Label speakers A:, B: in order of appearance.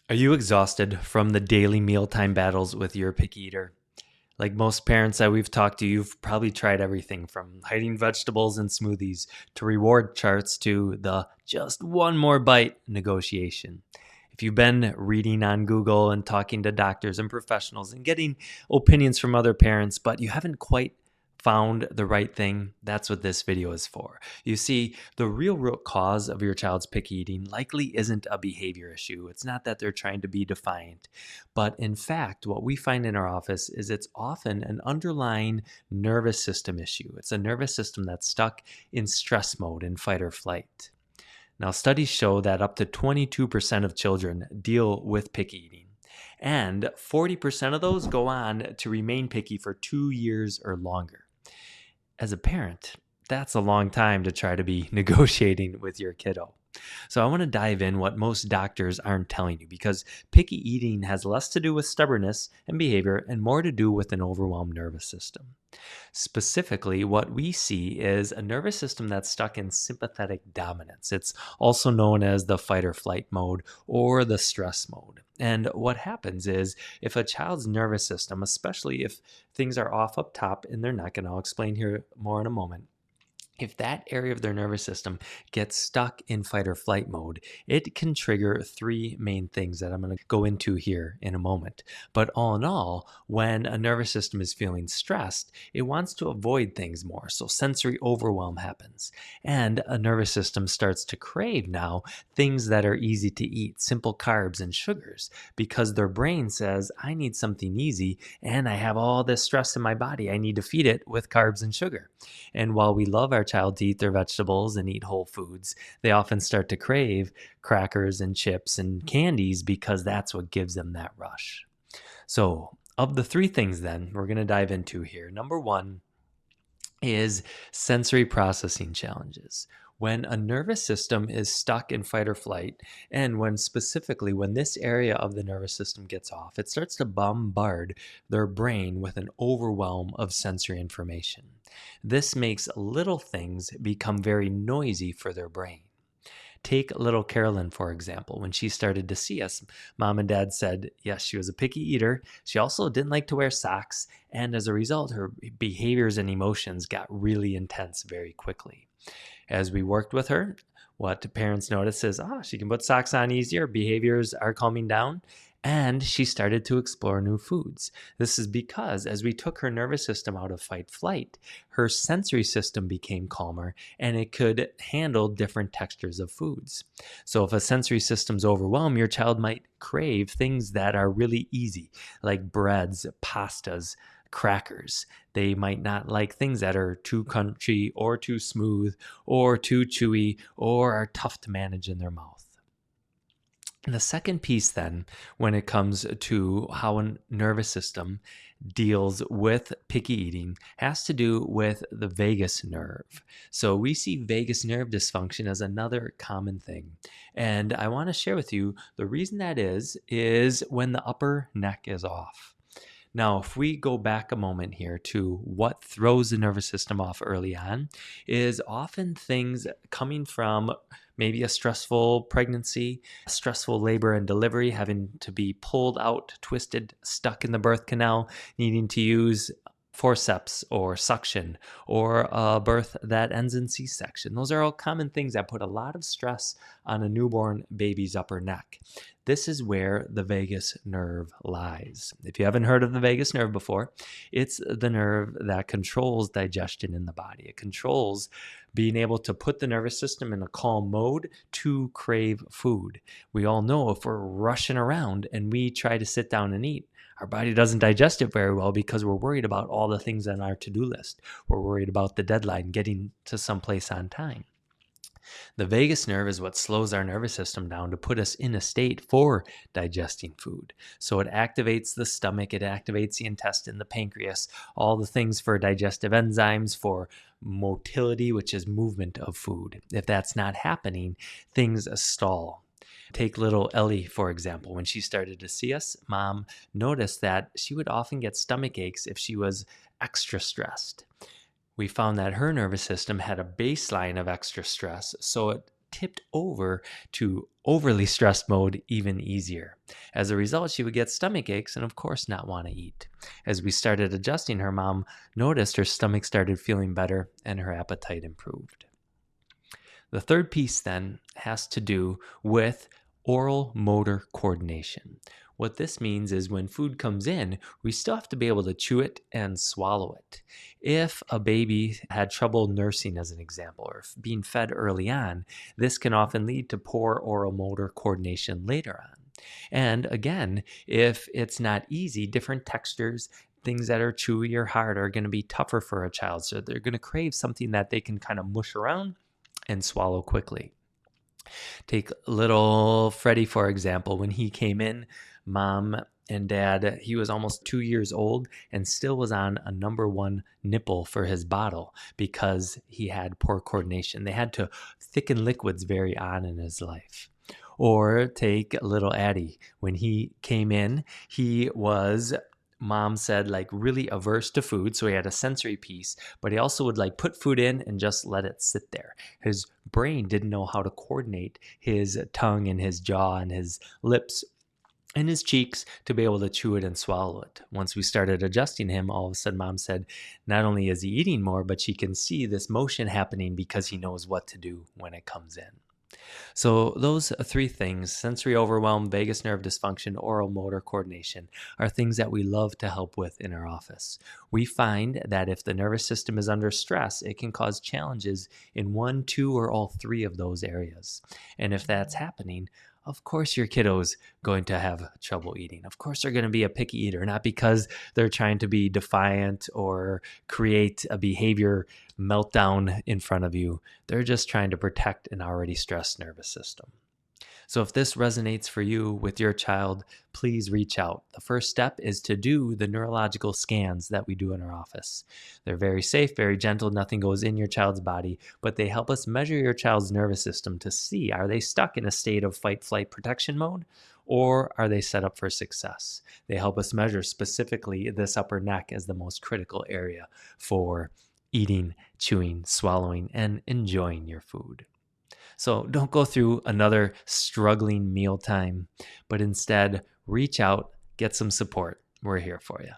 A: Are you exhausted from the daily mealtime battles with your picky eater? Like most parents that we've talked to, you've probably tried everything from hiding vegetables in smoothies to reward charts to the just one more bite negotiation. If you've been reading on Google and talking to doctors and professionals and getting opinions from other parents, but you haven't quite found the right thing, that's what this video is for. You see, the real root cause of your child's picky eating likely isn't a behavior issue. It's not that they're trying to be defiant, but in fact, what we find in our office is it's often an underlying nervous system issue. It's a nervous system that's stuck in stress mode, in fight or flight. Now, studies show that up to 22% of children deal with picky eating, and 40% of those go on to remain picky for 2 years or longer. As a parent, that's a long time to try to be negotiating with your kiddo. So I want to dive in what most doctors aren't telling you, because picky eating has less to do with stubbornness and behavior and more to do with an overwhelmed nervous system. Specifically, what we see is a nervous system that's stuck in sympathetic dominance. It's also known as the fight or flight mode or the stress mode. And what happens is if a child's nervous system, especially if things are off up top in their neck, and I'll explain here more in a moment, if that area of their nervous system gets stuck in fight or flight mode, it can trigger three main things that I'm going to go into here in a moment. But all in all, when a nervous system is feeling stressed, it wants to avoid things more. So sensory overwhelm happens. And a nervous system starts to crave now things that are easy to eat, simple carbs and sugars, because their brain says, I need something easy and I have all this stress in my body. I need to feed it with carbs and sugar. And while we love our child to eat their vegetables and eat whole foods, they often start to crave crackers and chips and candies because that's what gives them that rush. So, of the three things then we're going to dive into here, number one is sensory processing challenges. When a nervous system is stuck in fight or flight, and when this area of the nervous system gets off, it starts to bombard their brain with an overwhelm of sensory information. This makes little things become very noisy for their brain. Take little Carolyn, for example. When she started to see us, mom and dad said, yes, she was a picky eater. She also didn't like to wear socks. And as a result, her behaviors and emotions got really intense very quickly. As we worked with her, what parents noticed is, she can put socks on easier, behaviors are calming down, and she started to explore new foods. This is because as we took her nervous system out of fight flight, her sensory system became calmer and it could handle different textures of foods. So if a sensory system's overwhelmed, your child might crave things that are really easy, like breads, pastas, crackers. They might not like things that are too crunchy or too smooth or too chewy or are tough to manage in their mouth. And the second piece then, when it comes to how a nervous system deals with picky eating, has to do with the vagus nerve. So we see vagus nerve dysfunction as another common thing. And I want to share with you the reason that is when the upper neck is off. Now, if we go back a moment here to what throws the nervous system off early on, is often things coming from maybe a stressful pregnancy, stressful labor and delivery, having to be pulled out, twisted, stuck in the birth canal, needing to use forceps or suction, or a birth that ends in C-section. Those are all common things that put a lot of stress on a newborn baby's upper neck. This is where the vagus nerve lies. If you haven't heard of the vagus nerve before, it's the nerve that controls digestion in the body. It controls being able to put the nervous system in a calm mode to crave food. We all know if we're rushing around and we try to sit down and eat, our body doesn't digest it very well because we're worried about all the things on our to-do list. We're worried about the deadline, getting to someplace on time. The vagus nerve is what slows our nervous system down to put us in a state for digesting food. So it activates the stomach, it activates the intestine, the pancreas, all the things for digestive enzymes, for motility, which is movement of food. If that's not happening, things stall. Take little Ellie, for example. When she started to see us, mom noticed that she would often get stomach aches if she was extra stressed. We found that her nervous system had a baseline of extra stress, so it tipped over to overly stressed mode even easier. As a result, she would get stomach aches and, of course, not want to eat. As we started adjusting, her mom noticed her stomach started feeling better and her appetite improved. The third piece then has to do with oral motor coordination. What this means is when food comes in, we still have to be able to chew it and swallow it. If a baby had trouble nursing, as an example, or being fed early on, this can often lead to poor oral motor coordination later on. And again, if it's not easy, different textures, things that are chewy or hard are going to be tougher for a child. So they're going to crave something that they can kind of mush around and swallow quickly. Take little Freddie, for example. When he came in, mom and dad, he was almost 2 years old and still was on a number one nipple for his bottle because he had poor coordination. They had to thicken liquids very on in his life. Or take little Addie. When he came in, he was, mom said, like really averse to food. So he had a sensory piece, but he also would like put food in and just let it sit there. His brain didn't know how to coordinate his tongue and his jaw and his lips and his cheeks to be able to chew it and swallow it. Once we started adjusting him, all of a sudden mom said, not only is he eating more, but she can see this motion happening because he knows what to do when it comes in. So those three things, sensory overwhelm, vagus nerve dysfunction, oral motor coordination, are things that we love to help with in our office. We find that if the nervous system is under stress, it can cause challenges in one, two, or all three of those areas. And if that's happening, of course your kiddo's going to have trouble eating. Of course they're going to be a picky eater, not because they're trying to be defiant or create a behavior meltdown in front of you. They're just trying to protect an already stressed nervous system. So if this resonates for you with your child, please reach out. The first step is to do the neurological scans that we do in our office. They're very safe, very gentle, nothing goes in your child's body, but they help us measure your child's nervous system to see, are they stuck in a state of fight, flight, protection mode, or are they set up for success? They help us measure specifically this upper neck as the most critical area for eating, chewing, swallowing, and enjoying your food. So don't go through another struggling mealtime, but instead reach out, get some support. We're here for you.